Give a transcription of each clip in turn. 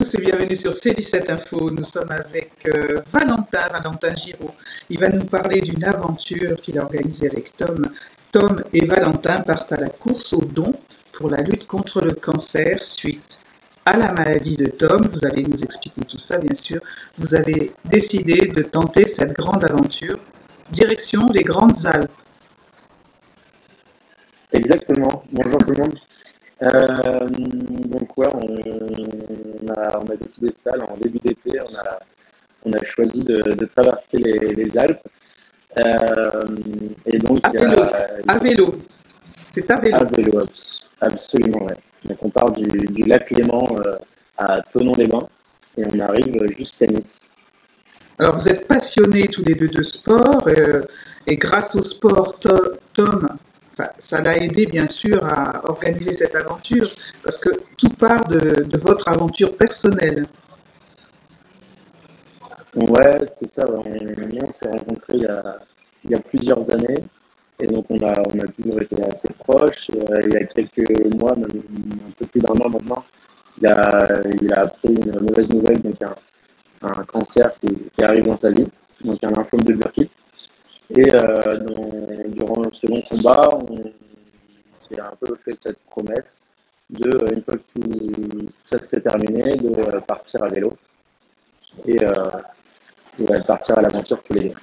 tous et bienvenue sur C17 Info. Nous sommes avec Valentin Giraud. Il va nous parler d'une aventure qu'il a organisée avec Tom. Tom et Valentin partent à la course aux dons pour la lutte contre le cancer suite à la maladie de Tom. Vous allez nous expliquer tout ça, bien sûr. Vous avez décidé de tenter cette grande aventure, direction les Grandes Alpes. Exactement. Bonjour tout le monde. Donc ouais, on a décidé ça là, en début d'été. On a choisi de traverser les Alpes. Et donc à vélo. C'est à vélo. À vélo, absolument, ouais. Donc on part du lac Léman à Thonon-les-Bains et on arrive jusqu'à Nice. Alors vous êtes passionnés tous les deux de sport et grâce au sport, Tom, ça l'a aidé bien sûr à organiser cette aventure parce que tout part de votre aventure personnelle. Ouais, c'est ça. On s'est rencontrés il y a plusieurs années et donc on a toujours été assez proches. Il y a quelques mois, même un peu plus d'un an maintenant, il a appris une mauvaise nouvelle, donc un cancer qui arrive dans sa vie, donc un lymphome de Burkitt. Et durant ce long combat, on s'est un peu fait cette promesse une fois que tout ça serait terminé, de partir à vélo et de partir à l'aventure tous les deux.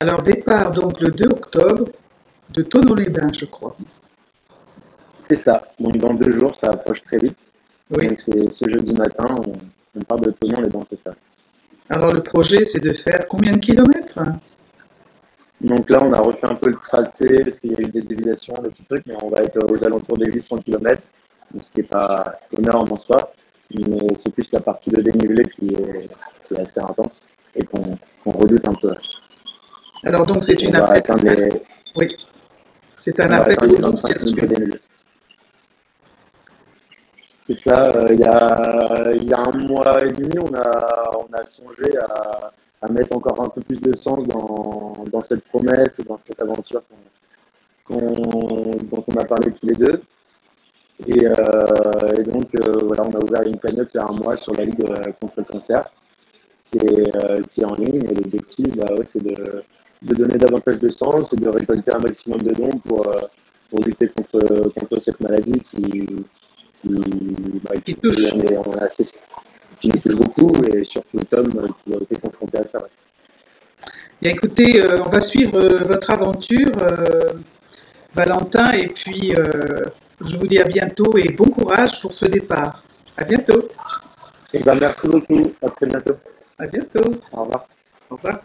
Alors départ donc le 2 octobre de Thonon-les-Bains, je crois. C'est ça. Donc dans 2 jours, ça approche très vite. Oui. Donc c'est ce jeudi matin, on part de Thonon-les-Bains, c'est ça. Alors le projet, c'est de faire combien de kilomètres? Donc là, on a refait un peu le tracé parce qu'il y a eu des déviations, des petits trucs, mais on va être aux alentours des 800 km, donc ce qui n'est pas énorme en soi, mais c'est plus la partie de dénivelé qui est assez intense et qu'on redoute un peu. Alors donc c'est une appel. Oui, c'est un appel aux 25 minutes de dénivelé. C'est ça. Il y a 1 mois et demi, on a songé à mettre encore un peu plus de sens dans cette promesse et dans cette aventure dont on a parlé tous les deux. Et donc, voilà, on a ouvert une cagnotte il y a 1 mois sur la Ligue contre le cancer, qui est en ligne. Et l'objectif, c'est de donner davantage de sens et de récolter un maximum de dons pour lutter contre cette maladie qui touche beaucoup, et surtout Tom qui a été confronté à ça. Ouais. Bien, écoutez, on va suivre votre aventure, Valentin, et puis je vous dis à bientôt et bon courage pour ce départ. À bientôt. Et merci beaucoup. À très bientôt. À bientôt. Au revoir. Au revoir.